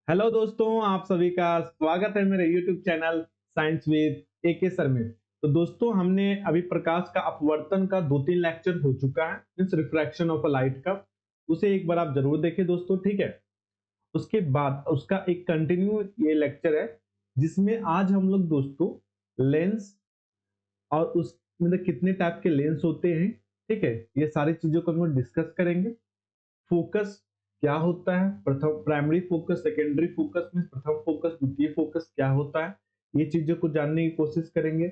Hello दोस्तों, आप सभी का स्वागत है मेरे YouTube channel science with A K sir में। तो दोस्तों, हमने अभी प्रकाश का अपवर्तन का 2-3 लेक्चर हो चुका है, means refraction of a light का। उसे एक बार आप जरूर देखें दोस्तों, ठीक है। उसके बाद उसका एक कंटिन्यू ये लेक्चर है, जिसमें आज हम लोग दोस्तों लेंस और उस मतलब कितने टाइप के लेंस होते हैं, ठीक है, ये सारी चीजों को हम लोग डिस्कस करेंगे। फोकस क्या होता है, प्रथम प्राइमरी फोकस, सेकेंडरी फोकस में प्रथम फोकस, द्वितीय फोकस क्या होता है, ये चीजों को जानने की कोशिश करेंगे।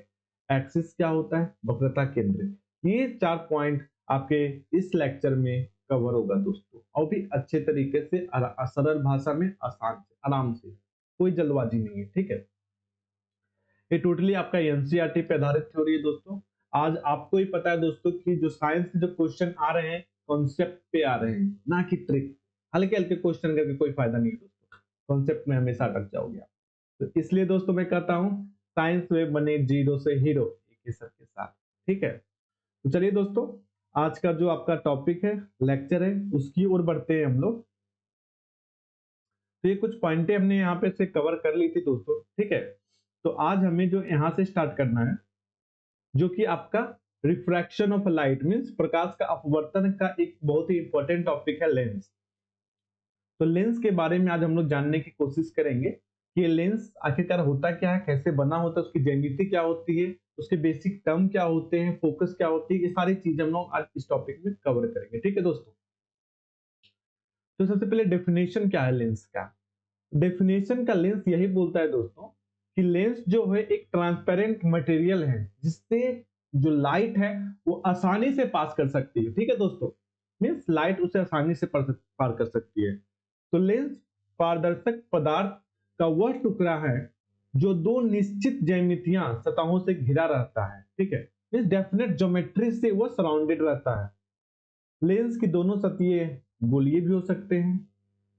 एक्सिस क्या होता है, वक्रता केंद्र, ये 4 पॉइंट आपके इस लेक्चर में कवर होगा दोस्तों, और भी अच्छे तरीके से सरल भाषा में, आसान से, आराम से, कोई जल्दबाजी नहीं है, ठीक है। ये टोटली आपका एनसीईआरटी पे आधारित थ्योरी है दोस्तों। आज आपको ही पता है दोस्तों कि जो साइंस के जो क्वेश्चन आ रहे हैं, कॉन्सेप्ट पे आ रहे हैं, ना कि ट्रिक। हल्के हल्के क्वेश्चन करके कोई फायदा नहीं है दोस्तों, कॉन्सेप्ट में हमेशा अटक जाओगे आप। तो इसलिए दोस्तों मैं कहता हूँ, साइंस में बने जीरो से हीरो, एक ही सर के साथ, ठीक है। तो चलिए दोस्तों, आज का जो आपका टॉपिक है, लेक्चर है, उसकी ओर बढ़ते हैं हम लोग। तो ये कुछ पॉइंटें हमने यहाँ पे से कवर कर ली थी दोस्तों, ठीक है। तो आज हमें जो यहाँ से स्टार्ट करना है, जो कि आपका रिफ्रैक्शन ऑफ लाइट मींस प्रकाश का अपवर्तन का एक बहुत ही इंपॉर्टेंट टॉपिक है, लेंस। तो लेंस के बारे में आज हम लोग जानने की कोशिश करेंगे कि ये लेंस आखिरकार होता क्या है, कैसे बना होता है, उसकी ज्यामिति क्या होती है, उसके बेसिक टर्म क्या होते हैं, फोकस क्या होती है, ये सारी चीजें हम लोग आज इस टॉपिक में कवर करेंगे, ठीक है दोस्तों। तो सबसे पहले डेफिनेशन क्या है लेंस का। डेफिनेशन का लेंस यही बोलता है दोस्तों कि लेंस जो है एक ट्रांसपेरेंट मटेरियल है, जिससे जो लाइट है वो आसानी से पास कर सकती है, ठीक है दोस्तों। मींस लाइट उसे आसानी से पार कर सकती है। तो लेंस पारदर्शक पदार्थ का वह टुकड़ा है जो दो निश्चित ज्यामितीय सतहों से घिरा रहता है, ठीक है। मींस डेफिनेट ज्योमेट्री से वो सराउंडेड रहता है। लेंस की दोनों सतहें गोलीय भी हो सकते हैं,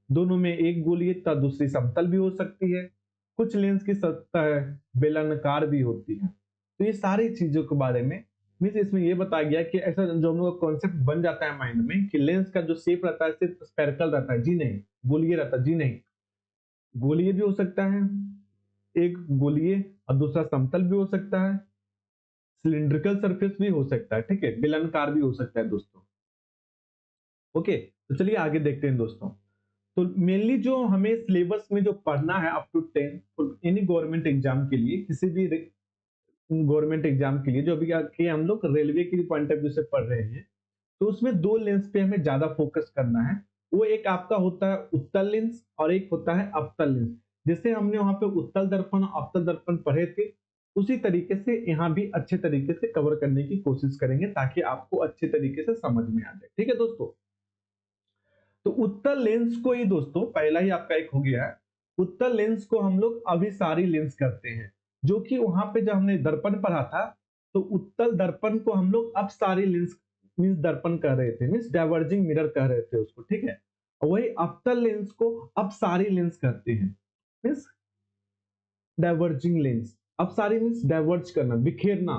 दोनों में एक गोलीय तथा दूसरी समतल भी हो सकती है। कुछ लेंस की सतह बेलनाकार भी होती है। तो ये सारी चीजों के बारे में मीन्स इसमें ये बताया गया कि ऐसा जो हम लोग का कॉन्सेप्ट बन जाता है माइंड में कि लेंस का जो शेप रहता है सिर्फ स्फेरिकल रहता है, जी नहीं। गोलीय रहता है, जी नहीं। गोलीय भी हो सकता है, एक गोलीय और दूसरा समतल भी हो सकता है। सिलिंड्रिकल सरफेस भी हो सकता है, ठीक है, बेलनाकार भी हो सकता है दोस्तों। ओके, तो चलिए आगे देखते हैं दोस्तों। तो मेनली जो हमें सिलेबस में जो पढ़ना है up to 10 any government exam के लिए, किसी भी गवर्नमेंट एग्जाम के लिए, जो अभी कि हम लोग रेलवे के पॉइंट ऑफ व्यू से पढ़ रहे हैं, तो उसमें दो लेंस पे हमें ज्यादा फोकस करना है। वो एक आपका होता है उत्तल लेंस और एक होता है अवतल लेंस। जैसे हमने वहां पे उत्तल दर्पण और अवतल दर्पण पढ़े थे, उसी तरीके से यहाँ भी अच्छे तरीके से कवर करने की कोशिश करेंगे, ताकि आपको अच्छे तरीके से समझ में आ जाए, ठीक है दोस्तों। तो उत्तल लेंस को ही दोस्तों, पहला ही आपका एक हो गया है। उत्तल लेंस को हम लोग अभिसारी लेंस करते हैं, जो कि वहां पे जब हमने दर्पण पढ़ा था, तो उत्तल दर्पण को हम लोग अपसारी लेंस मींस दर्पण कह रहे थे, मींस डाइवर्जिंग मिरर कह रहे थे उसको, ठीक है। और वही अवतल लेंस को अपसारी लेंस कहते हैं, मींस डाइवर्जिंग लेंस। अपसारी मींस डाइवर्ज करना, बिखेरना,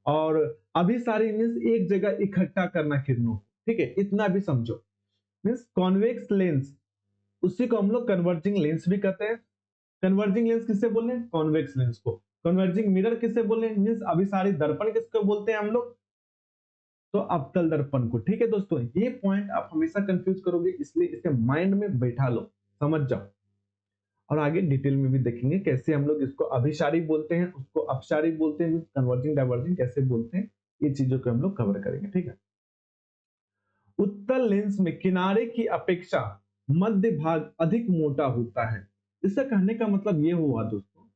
और अभिसारी मींस एक जगह इकट्ठा करना किरणों, ठीक है, इतना भी समझो। मींस कॉन्वेक्स लेंस, उसी को हम लोग कन्वर्जिंग लेंस भी कहते हैं। कन्वर्जिंग लेंस किससे बोले, कॉन्वेक्स लेंस को। कन्वर्जिंग मिरर किससे बोले, मींस अभिसारी दर्पण किसको बोलते हैं हम लोग, तो अवतल दर्पण को, ठीक है दोस्तों। ये पॉइंट आप हमेशा कंफ्यूज करोगे, इसलिए इसे माइंड में बैठा लो, समझ जाओ। और आगे डिटेल में भी देखेंगे कैसे हम लोग इसको अभिसारी बोलते हैं, उसको अपसारी बोलते हैं, कन्वर्जिंग डाइवर्जिंग कैसे बोलते हैं, ये चीजों को हम लोग कवर करेंगे, ठीक है। उत्तल लेंस में किनारे की अपेक्षा मध्य भाग अधिक मोटा होता है। इसका कहने का मतलब ये हुआ दोस्तों,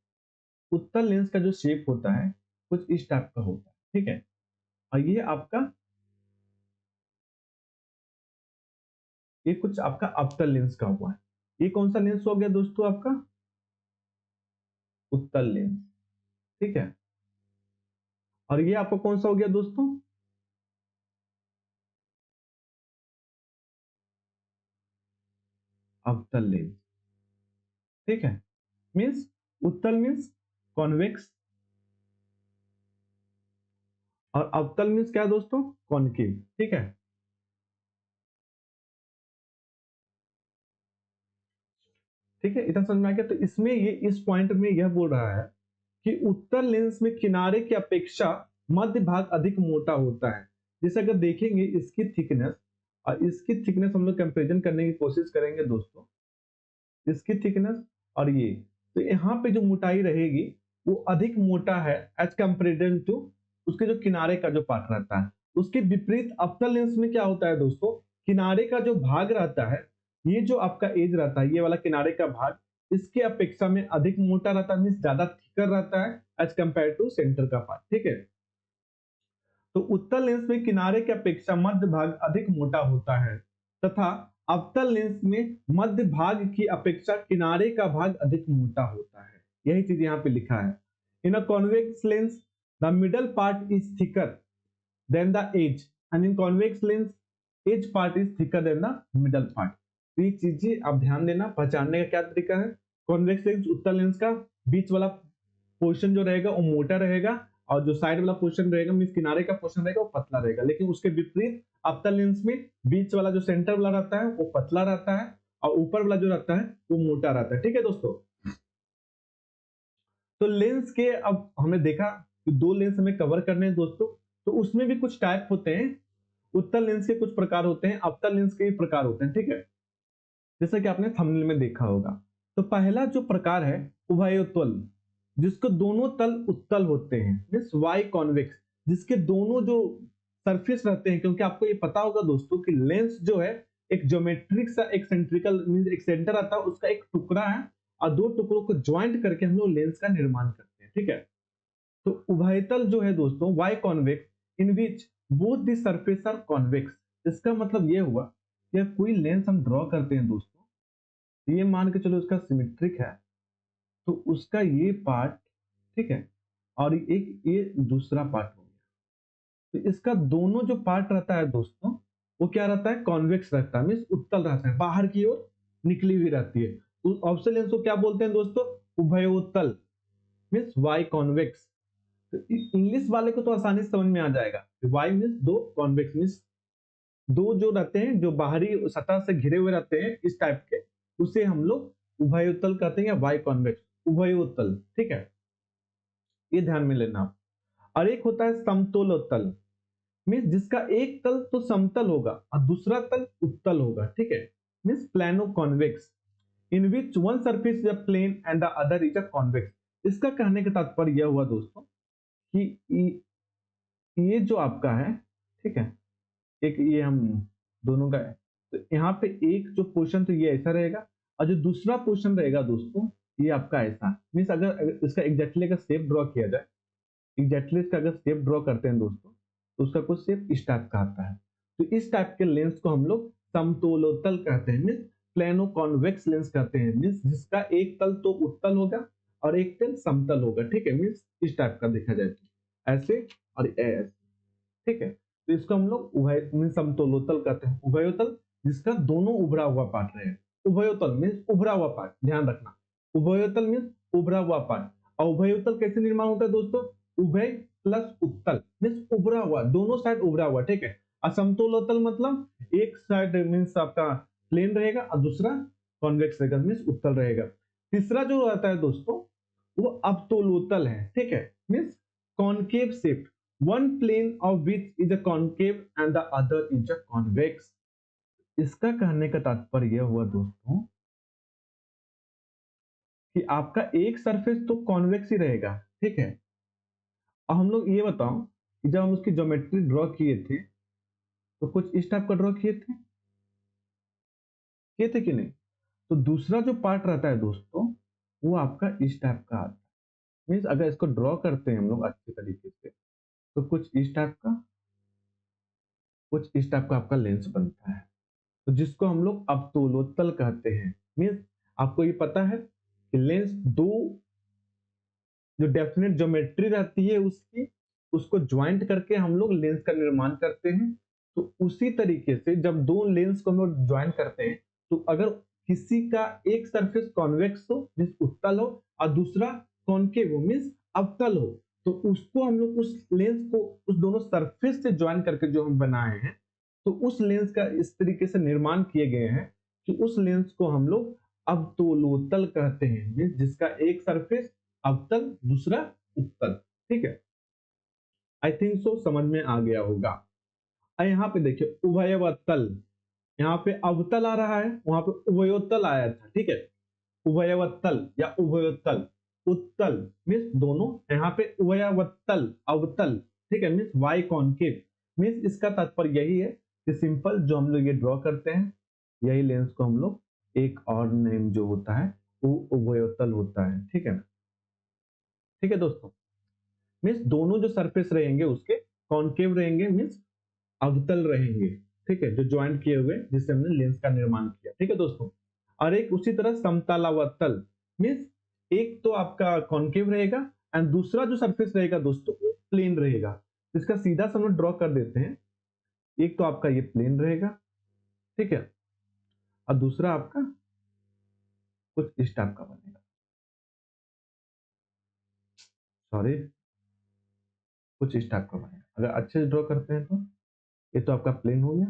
उत्तल लेंस का जो शेप होता है कुछ इस टाइप का होता है, ठीक है। और ये कुछ आपका अवतल लेंस का हुआ है। ये कौन सा लेंस हो गया दोस्तों, आपका उत्तल लेंस, ठीक है। और ये आपका कौन सा हो गया दोस्तों, अवतल लेंस, ठीक है। मीन्स उत्तल मीन्स कॉन्वेक्स, और अवतल मीन्स क्या है दोस्तों, कॉनकेव, ठीक है। ठीक है, इतना समझ में आ गया। तो इसमें ये इस पॉइंट में यह बोल रहा है कि उत्तल लेंस में किनारे की अपेक्षा मध्य भाग अधिक मोटा होता है। जैसे अगर देखेंगे इसकी थिकनेस और इसकी थिकनेस हम लोग कंपेरिजन करने की कोशिश करेंगे दोस्तों, इसकी थिकनेस और ये, तो यहाँ पे जो मोटाई रहेगी वो अधिक मोटा है एज कंपेरिजन टू उसके जो किनारे का जो पार्ट रहता है। उसके विपरीत अवतल लेंस में क्या होता है दोस्तों, किनारे का जो भाग रहता है, ये जो आपका एज रहता है, ये वाला किनारे का भाग इसके अपेक्षा में अधिक मोटा रहता है, मीन्स ज्यादा थिकर रहता है एज कंपेयर टू सेंटर का पार्ट। ठीक है, तो उत्तल लेंस में किनारे की अपेक्षा मध्य भाग अधिक मोटा होता है तथा अवतल लेंस में मध्य भाग की अपेक्षा किनारे का भाग अधिक मोटा होता है। यही चीज यहाँ पे लिखा है। In a convex lens the middle part is thicker than the edge and in convex lens edge part is thicker than the middle part. तो ये चीजें आप ध्यान देना, पहचानने का क्या तरीका है। कॉन्वेक्स लेंस उत्तल लेंस का बीच वाला पोर्शन जो रहेगा वो मोटा रहेगा और जो साइड वाला पोर्शन रहेगा मींस किनारे का पोर्शन रहेगा वो पतला रहेगा। लेकिन उसके विपरीत अवतल लेंस में बीच वाला जो सेंटर वाला रहता है वो पतला रहता है और ऊपर वाला जो रहता है वो मोटा रहता है। ठीक है दोस्तों, तो लेंस के अब हमने देखा कि दो लेंस हमें कवर करने हैं दोस्तों, तो उसमें भी कुछ टाइप होते हैं। उत्तल लेंस के कुछ प्रकार होते हैं, अवतल लेंस के भी प्रकार होते हैं। ठीक है, जैसा कि आपने थंबनेल में देखा होगा। तो पहला जो प्रकार है उभयोत्तल, जिसको दोनों तल उत्तल होते हैं, मींस वाई कॉन्वेक्स, जिसके दोनों जो सरफेस रहते हैं, क्योंकि आपको ये पता होगा दोस्तों कि लेंस जो है एक ज्योमेट्रिक सा एक सेंट्रिकल मींस एक सेंटर आता है, उसका एक टुकड़ा है और दो टुकड़ों को ज्वाइंट करके हम लोग लेंस का निर्माण करते हैं। ठीक है, तो उभयतल जो है दोस्तों biconvex in which both the surface are convex. इसका मतलब ये हुआ कि कोई लेंस हम ड्रॉ करते हैं दोस्तों, ये मान के चलो उसका सिमेट्रिक है, तो उसका ये पार्ट, ठीक है, और एक ये दूसरा पार्ट हो गया, तो इसका दोनों जो पार्ट रहता है दोस्तों वो क्या रहता है, कॉन्वेक्स रहता है, मींस उत्तल रहता है, बाहर की ओर निकली हुई रहती है। उस ऑप्शन लेंस को क्या बोलते हैं दोस्तों, उभयोत्तल, मींस वाई कॉन्वेक्स। तो इंग्लिश वाले को तो आसानी से समझ में आ जाएगा, वाई मींस दो, कॉन्वेक्स मींस दो जो रहते हैं जो बाहरी सतह से घिरे हुए रहते हैं इस टाइप के, उसे हम लोग उभयोत्तल कहते हैं या वाई कॉन्वेक्स, उभयोत्तल। ठीक है, ये ध्यान में लेना। और एक होता है समतलोत्तल, मीन्स जिसका एक तल तो समतल होगा और दूसरा तल उत्तल होगा। ठीक है, means plano convex in which one surface is a plane and the other is a convex. इसका कहने का तात्पर्य यह हुआ दोस्तों कि ये जो आपका है, ठीक है, एक ये हम दोनों का है, तो यहाँ पे एक जो पोर्शन तो ये ऐसा रहेगा और जो दूसरा पोर्शन रहेगा दोस्तों ये आपका ऐसा। मीन्स अगर इसका एग्जैक्टली अगर शेप ड्रॉ किया जाए, एग्जैक्टली इसका अगर शेप ड्रॉ करते हैं दोस्तों, तो उसका कुछ शेप इस टाइप का आता है। तो इस टाइप के लेंस को हम लोग समतलोत्तल कहते हैं, मीन्स प्लेनो कॉन्वेक्स लेंस कहते हैं, मीन्स जिसका एक तल तो उत्तल होगा और एक तल समतल होगा। ठीक है, मीन्स इस टाइप का देखा जाए तो ऐसे और ऐसे। ठीक है, तो इसको हम लोग उभय मीन्स समतलोत्तल कहते हैं, उभयोतल जिसका दोनों उभरा हुआ पार्ट रहे। उभयोतल मीन्स उभरा हुआ पार्ट, ध्यान रखना, उभयोतल मीन्स उभरा हुआ पार्ट। और उभयोतल कैसे निर्माण होता है दोस्तों, उभय प्लस उत्तल मीन्स उभरा हुआ, दोनों साइड उभरा हुआ। ठीक है, असमतलोत्तल मतलब एक साइड मीन्स आपका प्लेन रहेगा और दूसरा कॉन्वेक्स रहेगा मीन्स उत्तल रहेगा। तीसरा जो रहता है दोस्तों वो अवतलोत्तल है। ठीक है, means concave shape, one plane of which is a concave and the other is a convex। इसका कहने का तात्पर्य यह हुआ दोस्तों कि आपका एक सरफेस तो कॉन्वेक्स ही रहेगा। ठीक है, और हम लोग ये बताओ कि जब हम उसकी ज्योमेट्री ड्रॉ किए थे तो कुछ इस टाइप का ड्रॉ किए थे कि नहीं। तो दूसरा जो पार्ट रहता है दोस्तों वो आपका इस टाइप का आता है, मीन्स अगर इसको ड्रॉ करते हैं हम लोग अच्छे तरीके से तो कुछ इस टाइप का, कुछ इस टाइप का आपका लेंस बनता है, तो जिसको हम लोग अवतलोत्तल कहते हैं। मीन्स आपको ये पता है कि लेंस दो जो डेफिनेट ज्योमेट्री रहती है उसकी, उसको ज्वाइंट करके हम लोग लेंस का निर्माण करते हैं। तो उसी तरीके से जब दो लेंस को हम लोग ज्वाइंट करते हैं तो अगर किसी का एक सरफेस कॉन्वेक्स हो मीन्स उत्तल हो और दूसरा कॉन्केव हो मीन्स अवतल हो, तो उसको हम लोग उस लेंस को उस दोनों सरफेस से ज्वाइन करके जो हम बनाए हैं, तो उस लेंस का इस तरीके से निर्माण किए गए हैं कि उस लेंस को हम लोग अवतलोतल कहते हैं, मीन्स जिसका एक सरफेस अवतल दूसरा उत्तल। ठीक है, आई थिंक सो समझ में आ गया होगा। यहाँ पे देखिए उभयवतल, यहाँ पे अवतल आ रहा है, वहां पे उभयोतल आया था। ठीक है, उभयवतल या उभयोतल, उत्तल मीन्स दोनों, यहाँ पे उभयवतल अवतल। ठीक है, मीन्स वाई कॉन्केव, मीन्स इसका तात्पर्य यही है कि सिंपल जो हम लोग ये ड्रॉ करते हैं, यही लेंस को हम लोग एक और नेम जो होता है वो उभयोतल होता है। ठीक है, ठीक है दोस्तों, मीन्स दोनों जो सरफेस रहेंगे उसके कॉन्केव रहेंगे, मीन्स अवतल रहेंगे। ठीक है, जो ज्वाइंट किए हुए जिससे हमने लेंस का निर्माण किया। ठीक है दोस्तों, और एक उसी तरह समतलावतल, मीन्स एक तो आपका कॉन्केव रहेगा एंड दूसरा जो सरफेस रहेगा दोस्तों वो प्लेन रहेगा। इसका सीधा सा हम लोग ड्रॉ कर देते हैं। एक तो आपका ये प्लेन रहेगा, ठीक है, और दूसरा आपका कुछ इस टाइप का बनेगा, सॉरी, कुछ इस टाइप का बनेगा। अगर अच्छे से ड्रॉ करते हैं तो ये तो आपका प्लेन हो गया,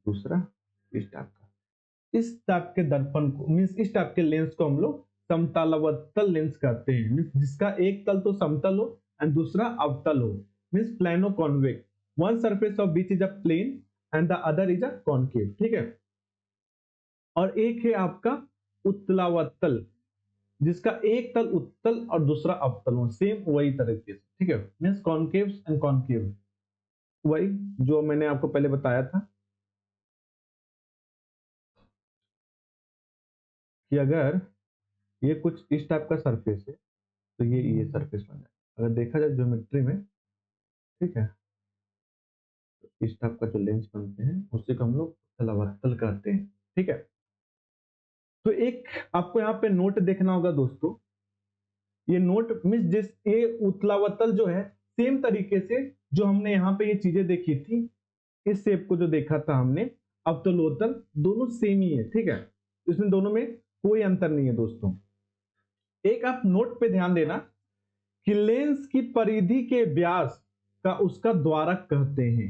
दूसरा इस टाइप का। इस टाइप के दर्पण को मीन्स इस टाइप के लेंस को हम लोग समतलावतल लेंस कहते हैं, मीन्स जिसका एक तल तो समतल हो एंड दूसरा अवतल हो, means plano convex. One surface of which is a plane and the other is a concave. ठीक है, और एक है आपका उत्तलावतल, जिसका एक तल उत्तल और दूसरा अवतल हो, सेम वही तरीके से। ठीक है, मीन्स कॉन्केव एंड कॉन्केव, वही जो मैंने आपको पहले बताया था कि अगर ये कुछ इस टाइप का सरफेस है तो ये सरफेस बन जाए। अगर देखा जाए ज्योमेट्री में, ठीक है, तो इस टाइप का जो लेंस बनते हैं उसी को हम लोग उत्तलावर्तल कहते हैं। ठीक है, तो एक आपको यहाँ पे नोट देखना होगा दोस्तों, ये नोट मीन्स जिस ये उत्तलावर्तल जो है सेम तरीके से जो हमने यहाँ पे ये चीजें देखी थी, इस शेप को जो देखा था हमने अवतलोतल, दोनों सेम ही है। ठीक है, इसमें दोनों में कोई अंतर नहीं है दोस्तों। एक आप नोट पे ध्यान देना कि लेंस की परिधि के व्यास का उसका द्वारक कहते हैं।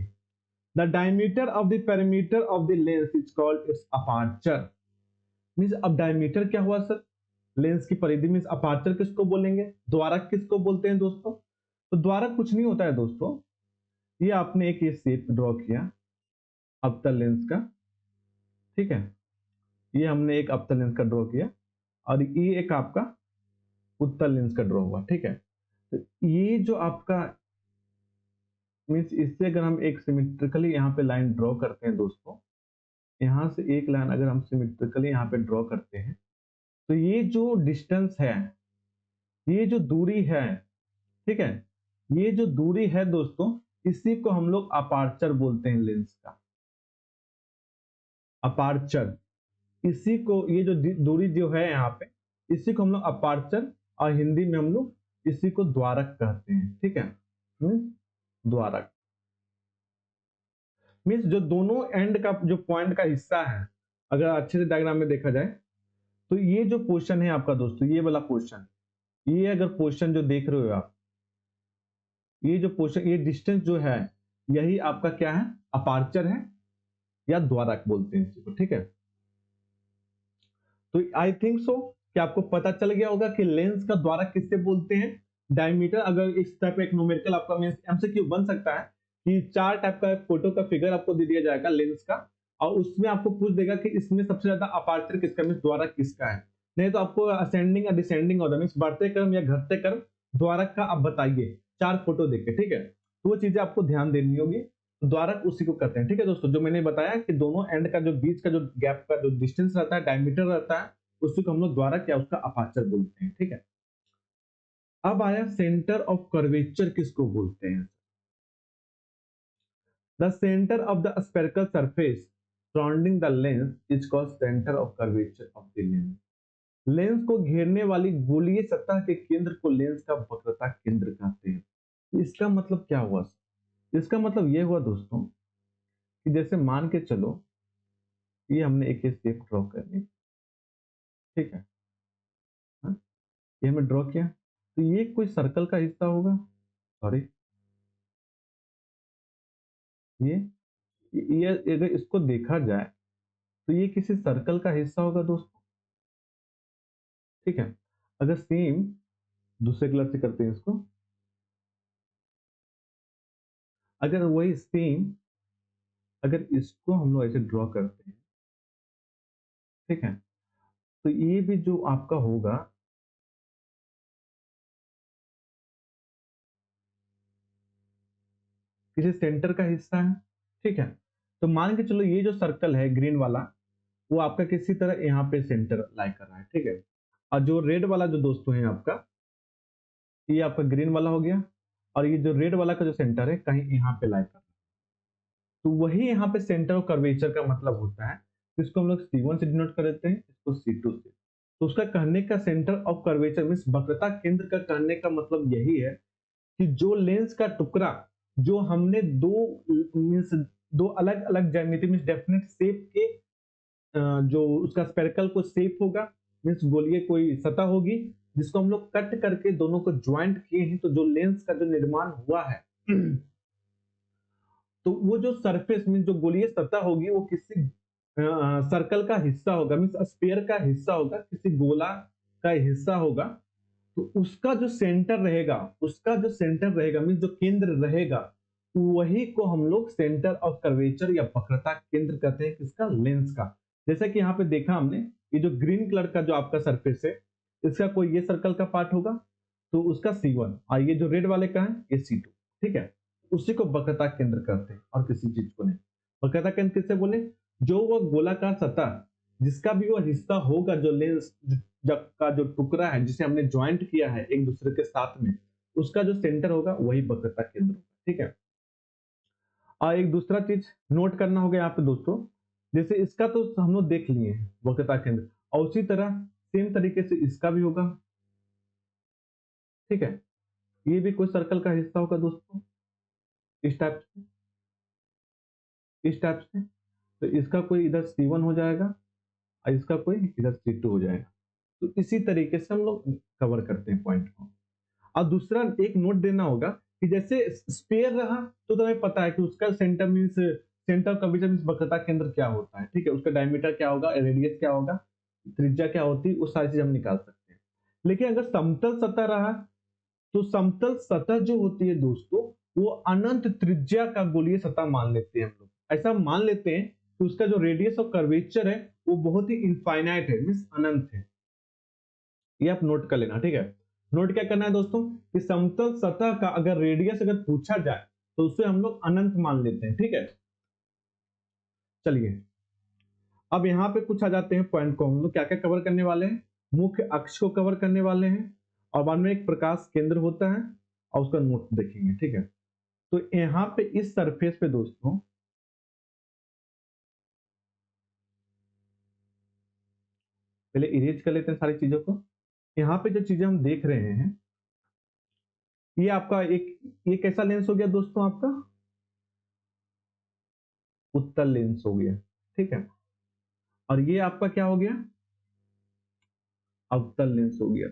The diameter of the perimeter of the lens is called its aperture. Means अब डायमीटर क्या हुआ सर? लेंस की परिधि मींस अपर्चर किसको बोलेंगे, द्वारक किसको बोलते हैं दोस्तों? तो द्वारक कुछ नहीं होता है दोस्तों, ये आपने एक ये शेप ड्रॉ किया अवतल लेंस का, ठीक है, ये हमने एक अवतल लेंस का ड्रॉ किया और ये एक आपका उत्तल लेंस का ड्रॉ हुआ। ठीक है, तो ये जो आपका मीन्स इससे अगर हम एक सिमेट्रिकली यहाँ पे लाइन ड्रॉ करते हैं दोस्तों, यहाँ से एक लाइन अगर हम सिमेट्रिकली यहाँ पे ड्रॉ करते हैं तो ये जो डिस्टेंस है, ये जो दूरी है, ठीक है, ये जो दूरी है दोस्तों, इसी को हम लोग अपार्चर बोलते हैं लेंस का। अपार्चर, इसी को ये जो दूरी जो है यहाँ पे, इसी को हम लोग अपार्चर और हिंदी में हम लोग इसी को द्वारक कहते हैं। ठीक है, द्वारक मीन्स जो दोनों एंड का जो पॉइंट का हिस्सा है, अगर अच्छे से डायग्राम में देखा जाए तो ये जो पोर्शन है आपका दोस्तों, ये वाला पोर्शन, ये अगर पोर्शन जो देख रहे हो आप, ये जो पोर्शन, ये डिस्टेंस जो है, यही आपका क्या है, अपार्चर है या द्वारक बोलते हैं इसी को। ठीक है, तो आई थिंक सो कि आपको पता चल गया होगा कि लेंस का द्वारक किससे बोलते हैं, डायमीटर। अगर इस टाइप का एक न्यूमेरिकल आपका मींस एमसीक्यू बन सकता है कि चार टाइप का फोटो का फिगर आपको दे दिया जाएगा लेंस का, और उसमें आपको पूछ देगा कि इसमें सबसे ज्यादा अपार्चर किसका मींस द्वारक किसका है। नहीं तो आपको असेंडिंग या डिसेंडिंग ऑर्डर मींस बढ़ते क्रम या घटते क्रम द्वारक का आप बताइए चार फोटो देके। ठीक है, तो वो चीजें आपको ध्यान देनी होगी, द्वारक उसी को कहते हैं। ठीक है दोस्तों, जो मैंने बताया कि दोनों एंड का जो बीच का जो गैप का जो डिस्टेंस रहता है, डायमीटर रहता है, उसी को हम लोग द्वारक या उसका अपार्चर बोलते हैं। ठीक है, अब आया सेंटर ऑफ कर्वेचर किसको बोलते हैं? The centre of the spherical surface surrounding the lens is called centre of curvature of the lens. Lens को घेरने वाली गोलीय सतह के केंद्र को लेंस का वक्रता केंद्र कहते हैं। इसका मतलब क्या हुआ? इसका मतलब यह हुआ दोस्तों कि जैसे मान के चलो ये हमने एक शेप ड्रॉ कर ली, ठीक है, हाँ? ये हमने ड्रॉ किया, तो ये कोई सर्कल का हिस्सा होगा, सॉरी, ये ये अगर इसको देखा जाए तो ये किसी सर्कल का हिस्सा होगा दोस्तों। ठीक है। अगर सेम दूसरे कलर से करते हैं इसको, अगर वही सेम अगर इसको हम लोग ऐसे ड्रॉ करते हैं, ठीक है, तो ये भी जो आपका होगा, किसी सेंटर का हिस्सा है, ठीक है। तो मान के चलो ये जो सर्कल है ग्रीन वाला, वो आपका किसी तरह यहाँ पे सेंटर लाई कर रहा है, ठीक है। और जो रेड वाला जो दोस्तों है आपका, ये आपका ग्रीन वाला हो गया, और ये जो रेड वाला का जो सेंटर है कहीं यहाँ पे लाई कर रहा है। तो वही यहाँ पे सेंटर ऑफ कर्वेचर का मतलब होता है। इसको हम लोग C1 से डिनोट कर देते हैं, इसको C2 से। तो उसका कहने का सेंटर ऑफ कर्वेचर मीन्स वक्रता केंद्र का कहने का मतलब यही है कि जो लेंस का टुकड़ा जो हमने दो मीन्स दो अलग अलग ज्यामिति मीन्स डेफिनेट शेप के जो उसका स्पेरिकल को शेप होगा, मीन्स गोलीय कोई सतह होगी जिसको हम लोग कट करके दोनों को ज्वाइंट किए हैं, तो जो लेंस का जो निर्माण हुआ है तो वो जो सरफेस मीन जो गोलीय सतह होगी वो किसी सर्कल का हिस्सा होगा, मीन्स स्फीयर का हिस्सा होगा, किसी गोला का हिस्सा होगा। तो उसका जो सेंटर रहेगा मीन्स जो केंद्र रहेगा, वही को हम लोग सेंटर ऑफ कर्वेचर या वक्रता केंद्र कहते हैं, किसका, लेंस का। जैसा कि यहाँ पे देखा हमने, ये जो ग्रीन कलर का जो आपका सरफेस है, इसका कोई ये सर्कल का पार्ट होगा तो उसका C1, और ये जो रेड वाले का है ये C2, ठीक है। उसी को वक्रता केंद्र कहते हैं और किसी चीज को नहीं। वक्रता केंद्र किससे बोले, जो वह गोलाकार सतह जिसका भी वह हिस्सा होगा, जो लेंस जब का जो टुकड़ा है जिसे हमने ज्वाइंट किया है एक दूसरे के साथ में, उसका जो सेंटर होगा वही वक्रता केंद्र होगा, ठीक है। और एक दूसरा चीज नोट करना होगा यहाँ पे दोस्तों, जैसे इसका तो हम लोग देख लिए हैं वक्रता केंद्र, और उसी तरह सेम तरीके से इसका भी होगा, ठीक है। ये भी कोई सर्कल का हिस्सा होगा दोस्तों, इस टाइप से, इस टाइप से। तो इसका कोई इधर C1 हो जाएगा और इसका कोई इधर C2 हो जाएगा। तो इसी तरीके से हम लोग कवर करते हैं पॉइंट को। और दूसरा एक नोट देना होगा कि जैसे स्पेयर रहा तो तुम्हें पता है कि उसका centre means centre curvature means वक्रता केंद्र क्या होता है, ठीक है। उसका डायमीटर क्या होगा, रेडियस क्या होगा, त्रिज्या क्या होती है, वो सारी चीज हम निकाल सकते हैं। लेकिन अगर समतल सतह रहा तो समतल सतह जो होती है दोस्तों, वो अनंत त्रिज्या का गोलीय सतह मान लेते हैं हम लोग। ऐसा मान लेते हैं कि उसका जो रेडियस ऑफ कर्वेचर है वो बहुत ही इनफाइनाइट है, मीन्स अनंत है। ये आप नोट कर लेना, ठीक है। नोट क्या करना है दोस्तों कि समतल सतह का अगर रेडियस अगर पूछा जाए तो उसे हम लोग अनंत मान लेते हैं, ठीक है। चलिए अब यहाँ पे कुछ आ जाते हैं पॉइंट को, हम लोग क्या क्या कवर करने वाले हैं। मुख्य अक्ष को कवर करने वाले हैं, और बाद में एक प्रकाश केंद्र होता है और उसका नोट देखेंगे, ठीक है। तो यहाँ पे इस सरफेस पे दोस्तों, पहले इरेज कर लेते हैं सारी चीजों को। यहाँ पे जो चीजें हम देख रहे हैं, ये आपका ये कैसा लेंस हो गया दोस्तों, आपका उत्तल लेंस हो गया, ठीक है। और ये आपका क्या हो गया, अवतल लेंस हो गया,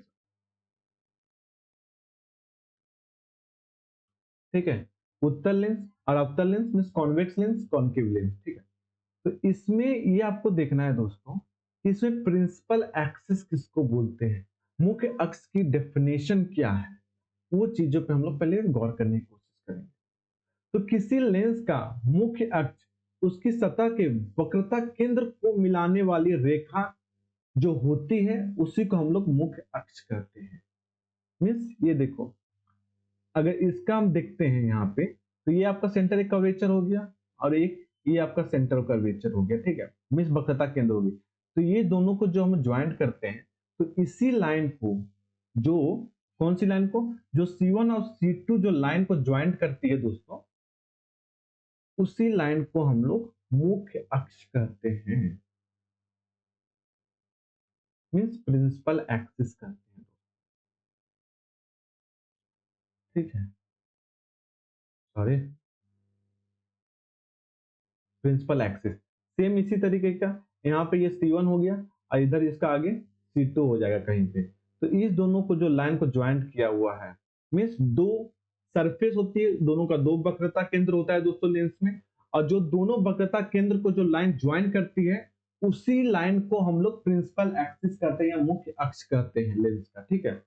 ठीक है। उत्तल लेंस और अवतल lens means convex lens, concave lens, ठीक है। तो इसमें ये आपको देखना है दोस्तों कि इसमें प्रिंसिपल एक्सिस किसको बोलते हैं, मुख्य अक्ष की डेफिनेशन क्या है, वो चीजों पे हम लोग पहले गौर करने की कोशिश करेंगे। तो किसी लेंस का मुख्य अक्ष उसकी सतह के वक्रता केंद्र को मिलाने वाली रेखा जो होती है उसी को हम लोग मुख्य अक्ष कहते हैं। मीन्स ये देखो, अगर इसका हम देखते हैं यहाँ पे, तो ये आपका सेंटर एक कर्वेचर हो गया और एक ये आपका सेंटर कर्वेचर हो गया, ठीक है, मीन्स वक्रता केंद्र हो गई। तो ये दोनों को जो हम ज्वाइंट करते हैं, तो इसी लाइन को जो कौन सी लाइन को, जो C1 और C2 जो लाइन को ज्वाइंट करती है दोस्तों, उसी लाइन को हम लोग मुख्य अक्ष कहते हैं, मीन्स प्रिंसिपल एक्सिस कहते हैं, ठीक है। सॉरी, प्रिंसिपल एक्सिस सेम इसी तरीके का, यहाँ पे ये C1 हो गया और इधर इसका आगे C2 हो जाएगा कहीं पे। तो इस दोनों को जो लाइन को ज्वाइंट किया हुआ है, मीन्स दो सरफेस होती है, दोनों का दो वक्रता केंद्र होता है दोस्तों लेंस में, और जो दोनों वक्रता केंद्र को जो लाइन ज्वाइन करती है उसी लाइन को हम लोग प्रिंसिपल एक्सिस कहते हैं या मुख्य अक्ष कहते हैं लेंस का, ठीक है।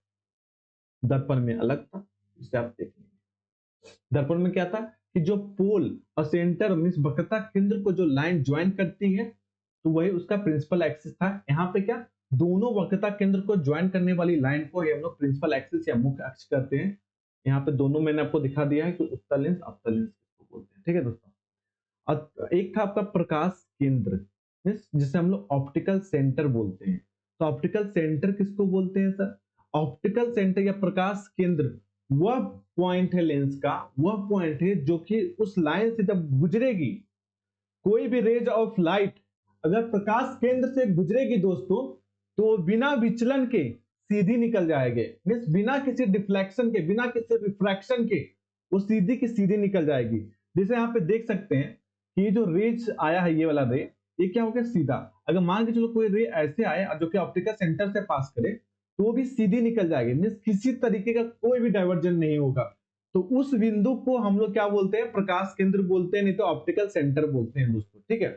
दर्पण में अलग था, इसे आप देख लीजिए। दर्पण में क्या था कि जो पोल और सेंटर मींस वक्रता केंद्र को जो लाइन ज्वाइन करती है तो वही उसका प्रिंसिपल एक्सिस था। यहाँ पे क्या, दोनों वक्रता केंद्र को ज्वाइन करने वाली लाइन को हम लोग प्रिंसिपल एक्सिस या मुख्य अक्ष कहते हैं। यहाँ पे दोनों मैंने आपको दिखा दिया है कि उत्तल लेंस अवतल लेंस किसको बोलते हैं, ठीक है दोस्तों। और एक था आपका प्रकाश केंद्र जिसे हम लोग ऑप्टिकल सेंटर बोलते हैं। तो ऑप्टिकल सेंटर किसको बोलते हैं सर? ऑप्टिकल सेंटर या प्रकाश केंद्र वह पॉइंट है लेंस का, वह पॉइंट है जो कि उस लाइन से जब गुजरेगी कोई भी रेज ऑफ लाइट अगर प्रकाश केंद्र से गुजरेगी दोस्तों तो बिना विचलन के सीधी निकल जाएगी। मींस बिना किसी डिफ्लेक्शन के, बिना किसी रिफ्रैक्शन के वो सीधी की सीधी निकल जाएगी। जैसे यहाँ पे देख सकते हैं कि ये जो रेज आया है, ये वाला रे, ये क्या हो गया सीधा। अगर मान के चलो कोई रे ऐसे आए जो कि ऑप्टिकल सेंटर से पास करे तो वो भी सीधी निकल जाएगी, मींस किसी तरीके का कोई भी डाइवर्जन नहीं होगा। तो उस बिंदु को हम लोग क्या बोलते हैं? प्रकाश केंद्र बोलते हैं, नहीं तो ऑप्टिकल सेंटर बोलते हैं दोस्तों, ठीक है।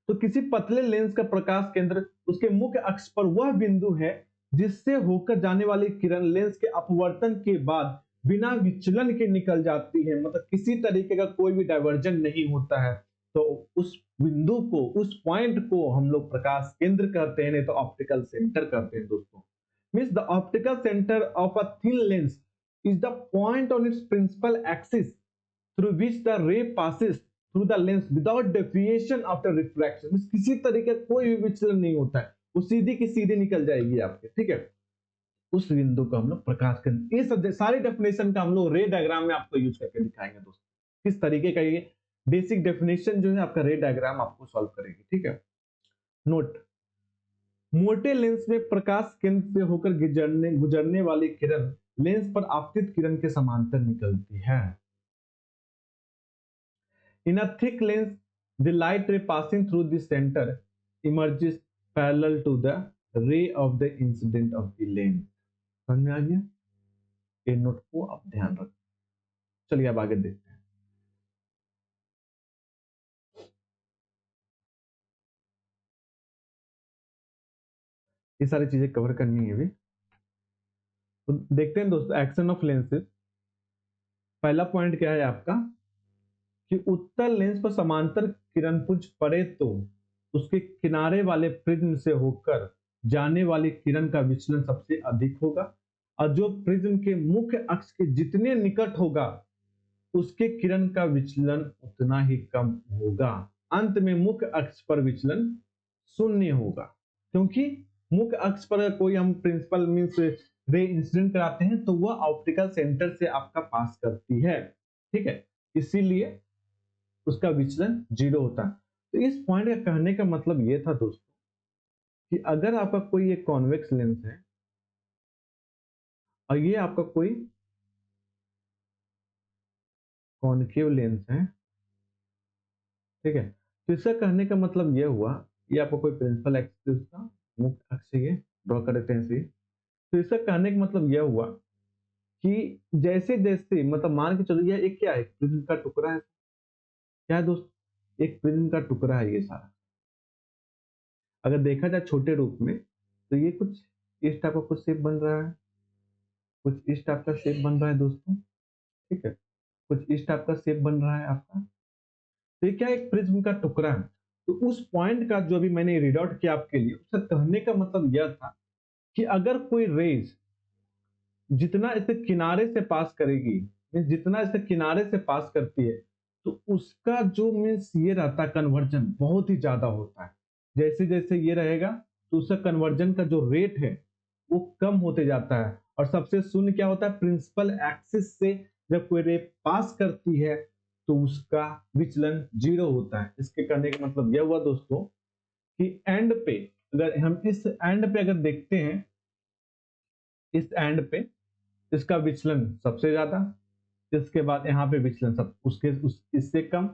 तो किसी पतले लेंस का प्रकाश केंद्र उसके मुख्य अक्ष पर वह बिंदु है जिससे होकर जाने वाली किरण लेंस के अपवर्तन के बाद बिना विचलन के निकल जाती है, मतलब किसी तरीके का कोई भी डाइवर्जन नहीं होता है। तो उस बिंदु को, उस पॉइंट को हम लोग प्रकाश केंद्र कहते हैं, नहीं तो ऑप्टिकल सेंटर कहते हैं दोस्तों। Means the optical centre of a thin lens is the point on its principal axis through which the ray passes through the lens without deviation after refraction। किसी तरीके का कोई भी विचलन नहीं होता है, वो सीधी की सीधी निकल जाएगी आपके, ठीक है। उस बिंदु को हम लोग प्रकाश केंद्र, ये सब सारी डेफिनेशन का हम लोग रे डायग्राम में आपको यूज करके दिखाएंगे दोस्तों। किस तरीके का ये बेसिक डेफिनेशन जो है आपका रे डायग्राम आपको सॉल्व करेगी, ठीक है। नोट, मोटे लेंस में प्रकाश केंद्र से होकर गुजरने वाली किरण लेंस पर आपतित किरण के समांतर निकलती है। In a thick lens, the light ray passing through the center emerges parallel to the ray of the incident of the lens। समझ में आ गया? ये नोट को आप ध्यान रखें। चलिए अब आगे देखते हैं। ये सारी चीजें कवर करनी है अभी, तो देखते हैं दोस्तों एक्शन ऑफ लेंसेज। पहला पॉइंट क्या है आपका कि उत्तल लेंस पर समांतर किरणपुंज पड़े तो उसके किनारे वाले प्रिज्म से होकर जाने वाली किरण का विचलन सबसे अधिक होगा, और जो प्रिज्म के मुख्य अक्ष के जितने निकट होगा उसके किरण का विचलन उतना ही कम होगा। अंत में मुख्य अक्ष पर विचलन शून्य होगा, क्योंकि मुख्य अक्ष पर कोई हम प्रिंसिपल मींस रे इंसिडेंट कराते हैं तो वह ऑप्टिकल सेंटर से आपका पास करती है, ठीक है। इसीलिए उसका विचलन 0 होता है। तो इस पॉइंट का कहने का मतलब यह था दोस्तों कि अगर आपका कोई एक कॉन्वेक्स लेंस है और ये आपका कोई कॉनकेव लेंस है, ठीक है, तो इसका कहने का मतलब यह हुआ, ये आपका कोई प्रिंसिपल एक्सिस का मुख्य अक्ष ये ड्रॉ कर देते हैं, तो इसका कहने का मतलब यह हुआ कि जैसे जैसे मतलब मान के चलो यह एक क्या है, प्रिज्म का टुकड़ा है। क्या है दोस्त? एक प्रिज्म का टुकड़ा है ये सारा। अगर देखा जाए छोटे रूप में तो ये कुछ इस टाइप का कुछ शेप बन रहा है, कुछ इस टाइप का शेप बन रहा है दोस्तों, ठीक है, कुछ इस टाइप का शेप बन रहा है आपका। तो ये क्या एक प्रिज्म का टुकड़ा है। तो उस पॉइंट का जो अभी मैंने रीड आउट किया आपके लिए, उसका कहने का मतलब यह था कि अगर कोई रेज जितना इसे किनारे से पास करेगी, जितना इसे किनारे से पास करती है तो उसका जो मीन्स ये रहता कन्वर्जन बहुत ही ज्यादा होता है। जैसे जैसे ये रहेगा तो उसका कन्वर्जन का जो रेट है वो कम होते जाता है, और सबसे शून्य क्या होता है, प्रिंसिपल एक्सिस से जब कोई रे पास करती है तो उसका विचलन 0 होता है। इसके करने का मतलब यह हुआ दोस्तों कि एंड पे, अगर हम इस एंड पे अगर देखते हैं, इस एंड पे इसका विचलन सबसे ज्यादा, इसके बाद यहाँ पे विचलन सब इससे कम।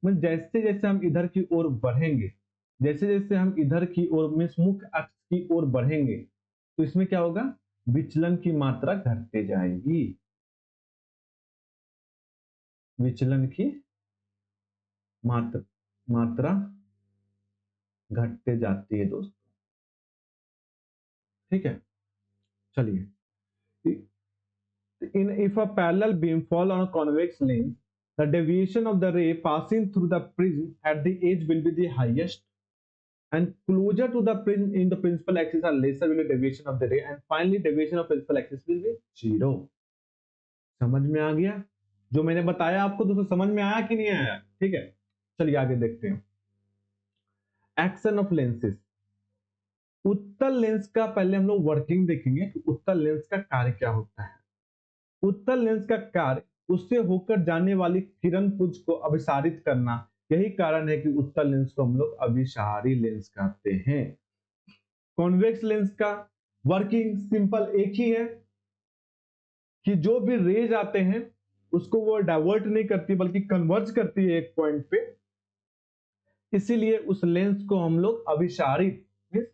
मतलब जैसे जैसे हम इधर की ओर बढ़ेंगे, जैसे जैसे हम इधर की ओर मीन्स मुख्य अक्ष की ओर बढ़ेंगे तो इसमें क्या होगा, विचलन की मात्रा घटते जाएगी, विचलन की मात्रा घटते जाती है दोस्तों, ठीक है। चलिए, if a parallel beam fall on a convex lens, the deviation of the ray passing through the prism at the edge will be the highest, and closer to the prism in the principal axis are lesser will be deviation of the ray, and finally deviation of principal axis will be zero. समझ में आ गया जो मैंने बताया आपको दोस्तों? समझ में आया कि नहीं आया? ठीक है, चलिए आगे देखते हैं। Action of lenses. उत्तल लेंस का पहले हम लोग वर्किंग देखेंगे कि उत्तल लेंस का कार्य क्या होता है। उत्तल लेंस का कार्य उससे होकर जाने वाली किरण पुंज को अभिसारित करना, यही कारण है कि उत्तल लेंस को हम लोग अभिसारी लेंस कहते हैं। कॉन्वेक्स लेंस का वर्किंग सिंपल एक ही है कि जो भी रेज आते हैं उसको वो डाइवर्ट नहीं करती बल्कि कन्वर्ज करती है एक पॉइंट पे, इसीलिए उस लेंस को हम लोग अभिसारित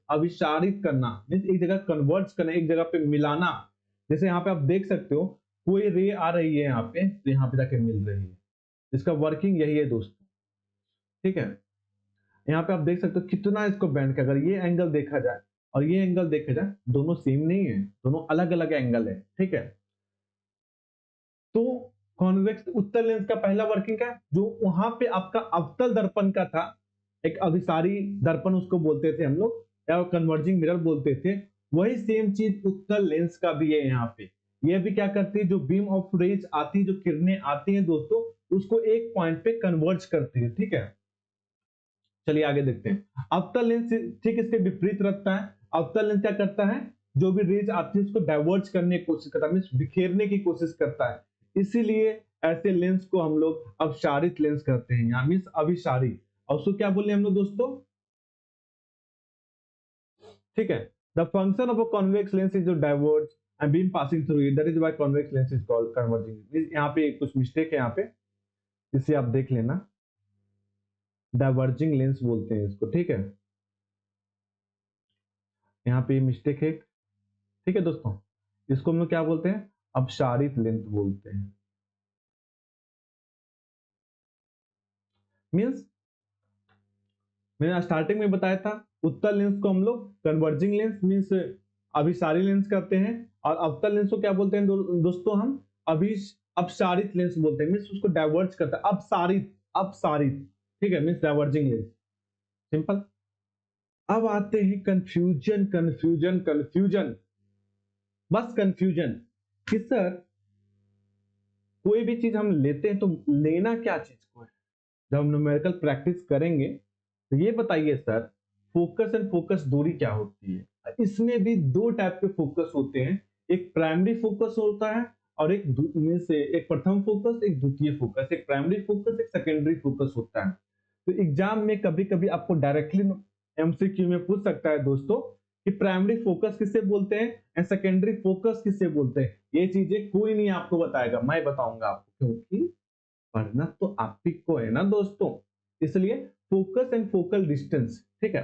अभिसारित करना मीन्स एक जगह कन्वर्ज करना, एक जगह पे मिलाना। जैसे यहाँ पे आप देख सकते हो कोई रे आ रही है यहाँ पे तो यहाँ पे जाके मिल रही है, इसका वर्किंग यही है दोस्तों, ठीक है। यहाँ पे आप देख सकते हो कितना इसको बैंड का, अगर ये एंगल देखा जाए और ये एंगल देखा जाए दोनों सेम नहीं है, दोनों अलग अलग एंगल है, ठीक है। तो कॉन्वेक्स उत्तल लेंस का पहला वर्किंग क्या है, जो वहां पे आपका अवतल दर्पण का था, एक अभिसारी दर्पण उसको बोलते थे हम लोग या कन्वर्जिंग मिरर बोलते थे, वही सेम चीज उत्तल लेंस का भी है। यहाँ पे ये भी क्या करती है, जो बीम ऑफ रेज आती है, जो किरणें आती हैं दोस्तों, उसको एक पॉइंट पे कन्वर्ज करती है, ठीक है। चलिए आगे देखते हैं। अवतल लेंस ठीक इसके विपरीत रखता है। अवतल लेंस क्या करता है, जो भी रेज आती है उसको डाइवर्ज करने की कोशिश करता है, मींस बिखेरने की कोशिश करता है, इसीलिए ऐसे लेंस को हम लोग अपसारित लेंस कहते हैं, यहाँ मींस अभिसारी। और उसको क्या बोले हम लोग दोस्तों, ठीक है। The function of a convex lens is to diverge and beam passing through it, that is why convex lens is called converging. यहाँ पे कुछ मिस्टेक है यहाँ पे, इसे आप देख लेना, डाइवर्जिंग लेंस बोलते हैं इसको, ठीक है। यहाँ पे मिस्टेक है, ठीक है दोस्तों। इसको हम लोग क्या बोलते हैं, अपसारित लेंस बोलते हैं। मींस मैंने स्टार्टिंग में बताया था उत्तल लेंस को हम लोग कन्वर्जिंग लेंस मींस अभिसारी लेंस कहते हैं, और अवतल लेंस को क्या बोलते हैं दोस्तों, हम अपसारित लेंस बोलते हैं, मींस उसको डाइवर्ज करता है, अपसारित अपसारित, ठीक है, मींस डाइवर्जिंग लेंस, सिंपल। अब आते हैं कंफ्यूजन कंफ्यूजन कंफ्यूजन, बस कंफ्यूजन कि सर कोई भी चीज हम लेते हैं तो लेना क्या चीज को है। जब हम न्यूमेरिकल प्रैक्टिस करेंगे तो ये बताइए सर, फोकस एंड फोकस दूरी क्या होती है। इसमें भी दो टाइप के फोकस होते हैं, एक प्राइमरी फोकस होता है और एक प्रथम फोकस, एक द्वितीय फोकस, एक प्राइमरी फोकस, एक सेकेंडरी फोकस होता है। तो एग्जाम में कभी कभी आपको डायरेक्टली एमसीक्यू में पूछ सकता है दोस्तों कि प्राइमरी फोकस किसे बोलते हैं एंड सेकेंडरी फोकस किसे बोलते हैं। ये चीजें कोई नहीं आपको बताएगा, मैं बताऊंगा आपको, क्योंकि पढ़ना तो आप ही को है ना दोस्तों। इसलिए फोकस एंड फोकल डिस्टेंस, ठीक है,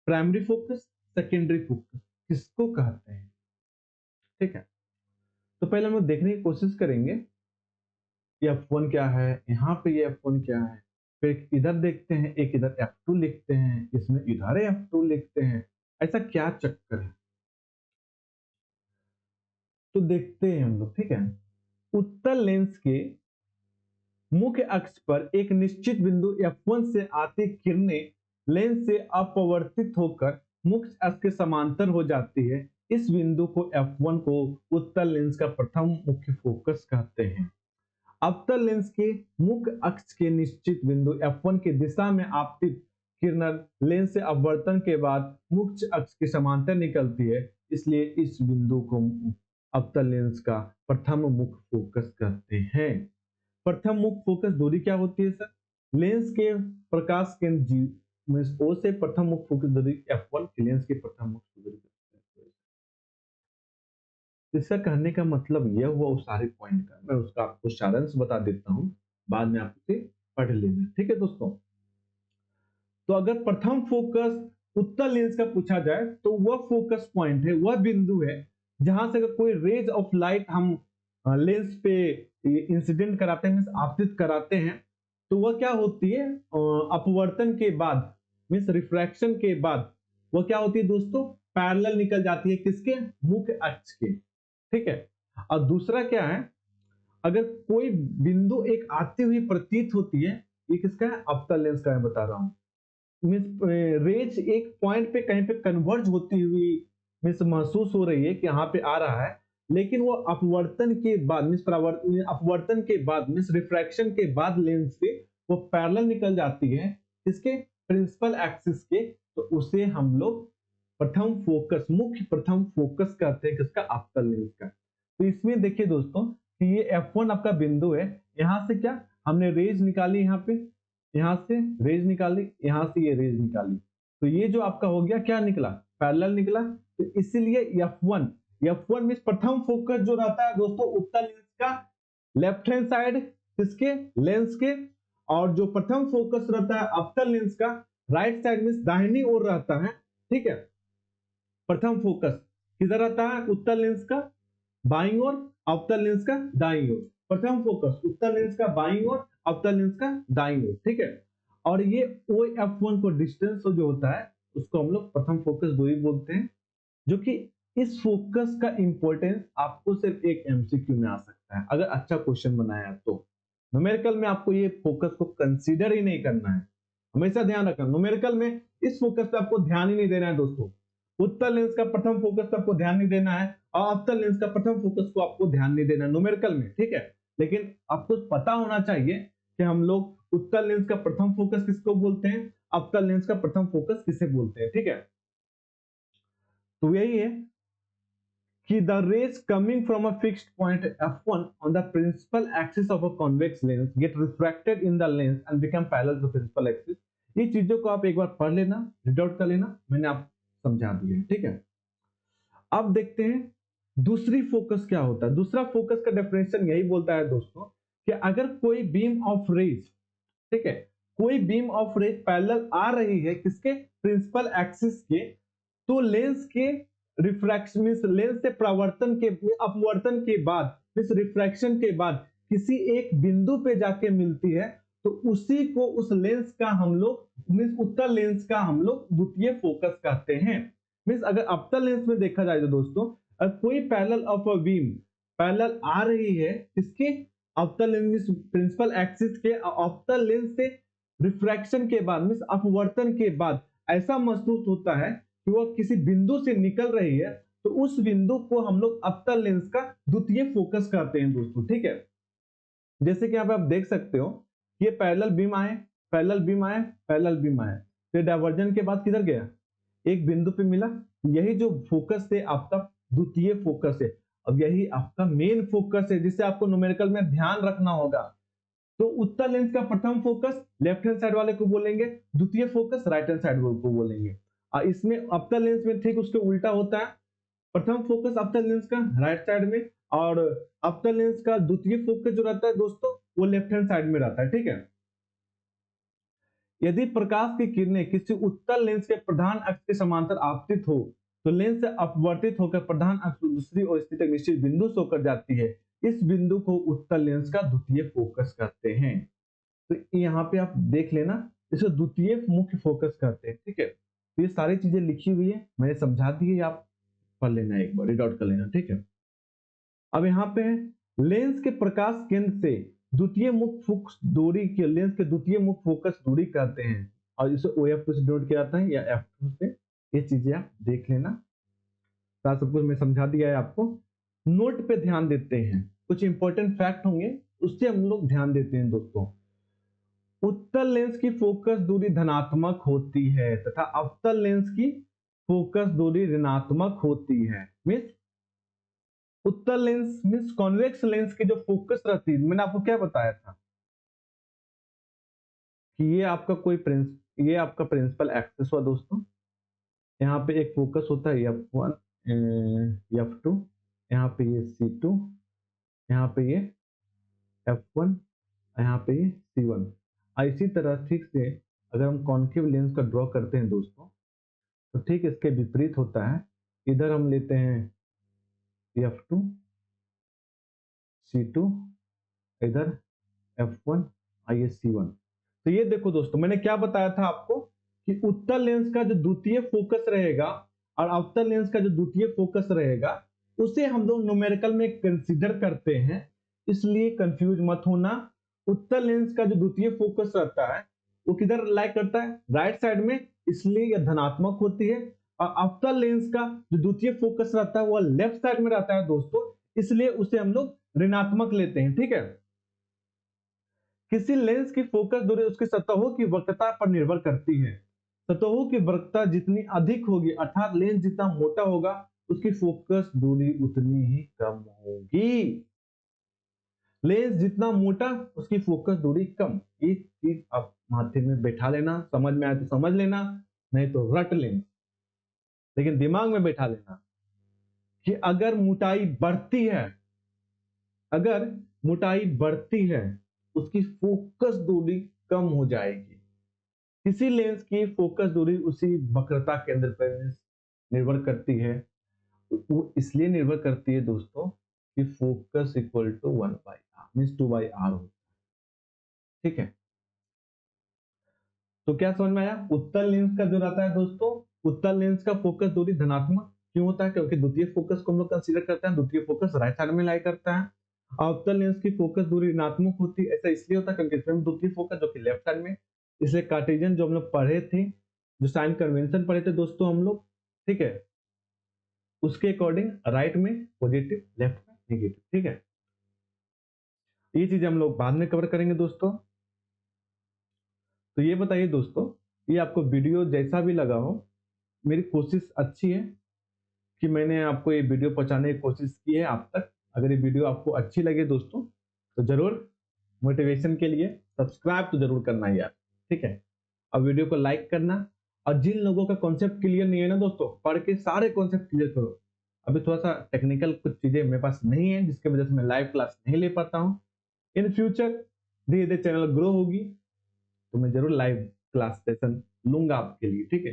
प्राइमरी फोकस सेकेंडरी फोकस किसको कहते हैं, ठीक है। तो पहले हम लोग देखने की कोशिश करेंगे ये F1 क्या है, यहाँ पे ये F1 क्या है, फिर इधर देखते हैं, एक इधर F2 लिखते हैं, इसमें इधर F2 लिखते हैं, ऐसा क्या चक्कर है। तो देखते हैं हम लोग, ठीक है। उत्तल लेंस के मुख्य अक्ष पर एक निश्चित बिंदु F1 से आती किरणें लेंस से अपवर्तित होकर मुख्य अक्ष के समांतर हो जाती है। इस बिंदु को F1 को उत्तल लेंस का प्रथम मुख्य फोकस कहते हैं। अवतल लेंस के मुख्य अक्ष के निश्चित बिंदु F1 की दिशा में आपतित किरण लेंस से अपवर्तन के बाद मुख्य अक्ष के समांतर निकलती है, इसलिए इस बिंदु को अवतल लेंस का प्रथम मुख्य फोकस कहते हैं। प्रथम मुख्य फोकस दूरी क्या होती है सर, लेंस के प्रकाश केंद्र O से प्रथम मुख्य फोकस दूरी F1 की लेंस की प्रथम मुख्य दूरी। इसका कहने का मतलब यह हुआ उस सारे पॉइंट का, मैं उसका आपको सारांश बता देता हूं, बाद में आप उसे पढ़ लेना, ठीक है दोस्तों। तो अगर प्रथम फोकस उत्तल लेंस का पूछा जाए तो वह फोकस पॉइंट है, वह बिंदु है जहां से अगर कोई रेज ऑफ लाइट हम लेंस पे इंसिडेंट कराते हैं, आपतित कराते हैं, तो वह क्या होती है, अपवर्तन के बाद मीन्स रिफ्रैक्शन के बाद वो क्या होती है दोस्तों, पैरेलल निकल जाती है किसके, मुख्य अक्ष के, ठीक है। और दूसरा क्या है, अगर कोई बिंदु एक आती हुई प्रतीत होती है, ये किसका है, अवतल लेंस का मैं बता रहा हूँ। मीन्स रेज एक पॉइंट पे कहीं पे कन्वर्ज होती हुई मीन्स महसूस हो रही है कि यहाँ पे आ रहा है, लेकिन वो अपवर्तन के बाद मीन्स अपवर्तन के बाद मीन्स रिफ्रैक्शन के बाद लेंस से वो पैरेलल निकल जाती है इसके प्रिंसिपल एक्सिस के, तो उसे हम लोग प्रथम फोकस, मुख्य प्रथम फोकस कहते हैं किसका, अवतल लेंस का। तो इसमें देखिए दोस्तों कि ये F1 आपका बिंदु है, यहां से क्या हमने रेज निकाली, यहाँ से रेज निकाली, यहाँ से ये रेज निकाली, तो ये जो आपका हो गया क्या निकला, पैरेलल निकला। तो इसीलिए F1 मींस प्रथम फोकस जो रहता है दोस्तों उत्तल लेंस का लेफ्ट हैंड साइड किसके, लेंस के, और जो प्रथम फोकस रहता है अवतल लेंस का राइट साइड मींस दाहिनी ओर रहता है, ठीक है। प्रथम फोकस किधर रहता है, उत्तल लेंस का बाईं ओर, अवतल लेंस का दाईं ओर। प्रथम फोकस उत्तल लेंस का बाईं ओर, अवतल लेंस का दाईं ओर, ठीक है। और ये OF1 को डिस्टेंस जो होता है उसको हम लोग प्रथम फोकस दूरी बोलते हैं, जो कि इस फोकस का इंपॉर्टेंस आपको सिर्फ एक MCQ में आ सकता है अगर अच्छा क्वेश्चन बनाया तो। न्यूमेरिकल में आपको ये फोकस को कंसीडर ही नहीं करना है, हमेशा ध्यान रखना न्यूमेरिकल में इस फोकस पे आपको ध्यान ही नहीं देना है दोस्तों। उत्तल लेंस का प्रथम फोकस पे आपको ध्यान नहीं देना है और अवतल लेंस का प्रथम फोकस को आपको ध्यान नहीं देना न्यूमेरिकल में, ठीक है। लेकिन आपको पता होना चाहिए कि हम लोग उत्तल लेंस का प्रथम फोकस किसको बोलते हैं, अवतल लेंस का प्रथम फोकस किसे बोलते हैं, ठीक है। तो यही है कि the rays coming from a fixed point F1 on the principal axis of a convex lens get refracted in the lens and become parallel to the principal axis। ये चीजों को आप एक बार पढ़ लेना, रीड आउट कर लेना, मैंने आपको समझा दिया है, ठीक है। अब देखते हैं दूसरी फोकस क्या होता है। दूसरा फोकस का डेफिनेशन यही बोलता है दोस्तों कि अगर कोई बीम ऑफ रेज, ठीक है, कोई बीम ऑफ रेज पैरेलल आ रही है किसके, प्रिंसिपल एक्सिस के, तो लेंस के रिफ्रैक्शन मींस लेंस से परावर्तन के अपवर्तन के बाद मींस रिफ्रैक्शन के बाद किसी एक बिंदु पे जाके मिलती है, तो उसी को उस लेंस का हम लोग मींस उत्तल लेंस का हम लोग द्वितीय फोकस कहते हैं। मींस अगर अवतल लेंस में देखा जाए तो दोस्तों अगर कोई parallel of a beam parallel आ रही है इसके अवतल लेंस प्रिंसिपल एक्सिस के अवतल लेंस से रिफ्रैक्शन के बाद मींस अपवर्तन के बाद ऐसा महसूस होता है कि वो किसी बिंदु से निकल रही है, तो उस बिंदु को हम लोग अवतल लेंस का द्वितीय फोकस कहते हैं दोस्तों, ठीक है। जैसे कि यहाँ पे आप देख सकते हो ये पैरेलल बीम आए, पैरेलल बीम आए, पैरेलल बीम आए, तो डायवर्जन के बाद किधर गया, एक बिंदु पे मिला, यही जो फोकस है आपका द्वितीय फोकस है। अब यही आपका मेन फोकस है जिसे आपको न्यूमेरिकल में ध्यान रखना होगा। तो उत्तल लेंस का प्रथम फोकस लेफ्ट हैंड साइड वाले को बोलेंगे, द्वितीय फोकस राइट हैंड साइड वाले को बोलेंगे। और इसमें अवतल लेंस में ठीक उसके उल्टा होता है, प्रथम फोकस अवतल लेंस का राइट साइड में और अवतल लेंस का द्वितीय फोकस जो रहता है दोस्तों वो लेफ्ट हैंड साइड में रहता है, ठीक है। यदि प्रकाश की किरणें किसी उत्तल लेंस के प्रधान अक्ष के समांतर आपतित हो तो लेंस से अपवर्तित होकर प्रधान अक्ष दूसरी ओर स्थित एक निश्चित बिंदु से होकर जाती है, इस बिंदु को उत्तल लेंस का द्वितीय फोकस कहते हैं। तो यहाँ पे आप देख लेना इसे द्वितीय मुख्य फोकस कहते हैं, ठीक है। तो ये सारी चीजें लिखी हुई है, मैंने समझा दी है, आप पढ़ लेना, एक बार रीड आउट कर लेना, ठीक है। अब यहाँ पे लेंस के प्रकाश केंद्र से द्वितीय मुख्य फोकस दूरी के लेंस के द्वितीय मुख्य फोकस दूरी कहते हैं और इसे OF2 से डिनोट किया जाता है या F2 से। ये चीजें आप देख लेना, सब कुछ मैं समझा दिया है आपको। नोट पे ध्यान देते हैं, कुछ इंपॉर्टेंट फैक्ट होंगे उससे हम लोग ध्यान देते हैं दोस्तों। उत्तल लेंस की फोकस दूरी धनात्मक होती है तथा अवतल लेंस की फोकस दूरी ऋणात्मक होती है। मींस उत्तल लेंस मींस कॉन्वेक्स लेंस की जो फोकस रहती है, मैंने आपको क्या बताया था कि ये आपका प्रिंसिपल एक्सिस हुआ दोस्तों। यहाँ पे एक फोकस होता है F1 F2, यहाँ पे ये C2, यहाँ पे ये F1, यहाँ पे ये C1। इसी तरह ठीक से अगर हम कॉन्केव लेंस का ड्रॉ करते हैं दोस्तों तो ठीक इसके विपरीत होता है। इधर हम लेते हैं F2 C2, इधर F1 आइए C1। तो ये देखो दोस्तों मैंने क्या बताया था आपको कि उत्तल लेंस का जो द्वितीय फोकस रहेगा और अवतल लेंस का जो द्वितीय फोकस रहेगा उसे हम लोग न्यूमेरिकल में कंसीडर करते हैं, इसलिए कंफ्यूज मत होना। उत्तल लेंस का जो द्वितीय फोकस रहता है वो किधर लाइक करता है, राइट साइड में, इसलिए यह धनात्मक होती है। और अवतल लेंस का जो द्वितीय फोकस रहता है वो लेफ्ट साइड में रहता है दोस्तों, इसलिए उसे हम लोग ऋणात्मक लेते हैं। ठीक है, किसी लेंस की फोकस दूरी उसकी सतहों की वक्रता पर निर्भर करती है। सतहों की वक्रता जितनी अधिक होगी अर्थात लेंस जितना मोटा होगा उसकी फोकस दूरी उतनी ही कम होगी। लेंस जितना मोटा उसकी फोकस दूरी कम। एक चीज आप माथे में बैठा लेना, समझ में आए तो समझ लेना, नहीं तो रट लेना, लेकिन दिमाग में बैठा लेना कि अगर मोटाई बढ़ती है, अगर मोटाई बढ़ती है उसकी फोकस दूरी कम हो जाएगी। किसी लेंस की फोकस दूरी उसी वक्रता केंद्र पर निर्भर करती है। वो इसलिए निर्भर करती है दोस्तों कि focus equal to 1/r means 2/r होता है। ठीक है, तो क्या समझ में आया? उत्तल लेंस का जो रहता है दोस्तों, उत्तल लेंस का फोकस दूरी धनात्मक क्यों होता है? क्योंकि द्वितीय फोकस को हम लोग कंसीडर करते हैं, द्वितीय फोकस राइट साइड में लाई करता है। अवतल लेंस की फोकस दूरी ऋणात्मक होती है, ऐसा इसलिए होता है क्योंकि इसमें द्वितीय फोकस जो कि लेफ्ट साइड में, इसलिए कार्टेशियन जो हम लोग पढ़े थे, जो साइन कन्वेंशन पढ़े थे दोस्तों हम लोग, ठीक है, उसके अकॉर्डिंग राइट में पॉजिटिव, लेफ्ट में नेगेटिव। ठीक है, ये चीज हम लोग बाद में कवर करेंगे दोस्तों। तो ये बताइए दोस्तों, ये आपको वीडियो जैसा भी लगा हो, मेरी कोशिश अच्छी है कि मैंने आपको ये वीडियो पहुंचाने की कोशिश की है आप तक। अगर ये वीडियो आपको अच्छी लगे दोस्तों तो जरूर मोटिवेशन के लिए सब्सक्राइब तो जरूर करना यार। ठीक है, और वीडियो को लाइक करना। और जिन लोगों का कॉन्सेप्ट क्लियर नहीं है ना दोस्तों, पढ़ के सारे कॉन्सेप्ट क्लियर करो। अभी थोड़ा सा टेक्निकल कुछ चीजें मेरे पास नहीं है जिसके वजह से मैं लाइव क्लास नहीं ले पाता हूँ। इन फ्यूचर धीरे धीरे चैनल ग्रो होगी तो मैं जरूर लाइव क्लास सेशन लूंगा आपके लिए। ठीक है,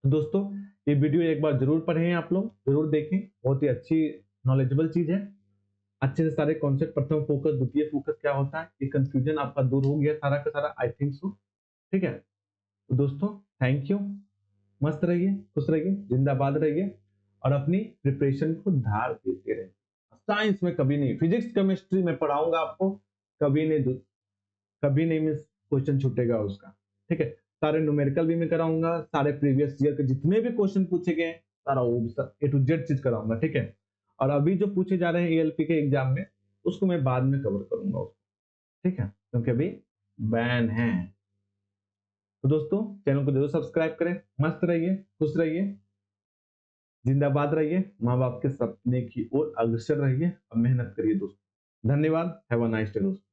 तो दोस्तों ये वीडियो एक बार जरूर पढ़ें, आप लोग जरूर देखें, बहुत ही अच्छी नॉलेजेबल चीज है। अच्छे से सारे कॉन्सेप्ट, प्रथम फोकस, द्वितीय फोकस क्या होता है, ये कंफ्यूजन आपका दूर हो गया सारा का सारा, आई थिंक सो। ठीक है, तो दोस्तों थैंक यू, मस्त रहिए, खुश रहिए, जिंदाबाद रहिए और अपनी प्रिपरेशन को धार देते रहिए। साइंस में कभी नहीं, फिजिक्स केमिस्ट्री में पढ़ाऊंगा आपको, कभी नहीं, कभी नहीं मिस क्वेश्चन छूटेगा उसका। ठीक है, सारे न्यूमेरिकल भी मैं कराऊंगा, सारे प्रीवियस ईयर के जितने भी क्वेश्चन पूछे गए सारा वो ए टू जेड चीज कराऊंगा। ठीक है, और अभी जो पूछे जा रहे हैं एएलपी के एग्जाम में उसको मैं बाद में कवर करूंगा उसको। ठीक है, क्योंकि अभी बैन है। तो दोस्तों चैनल को जरूर सब्सक्राइब करें, मस्त रहिए, खुश रहिए, जिंदाबाद रहिए, माँ बाप के सपने की ओर अग्रसर रहिए और मेहनत करिए दोस्तों। धन्यवाद, हैव अ नाइस डे दोस्तों।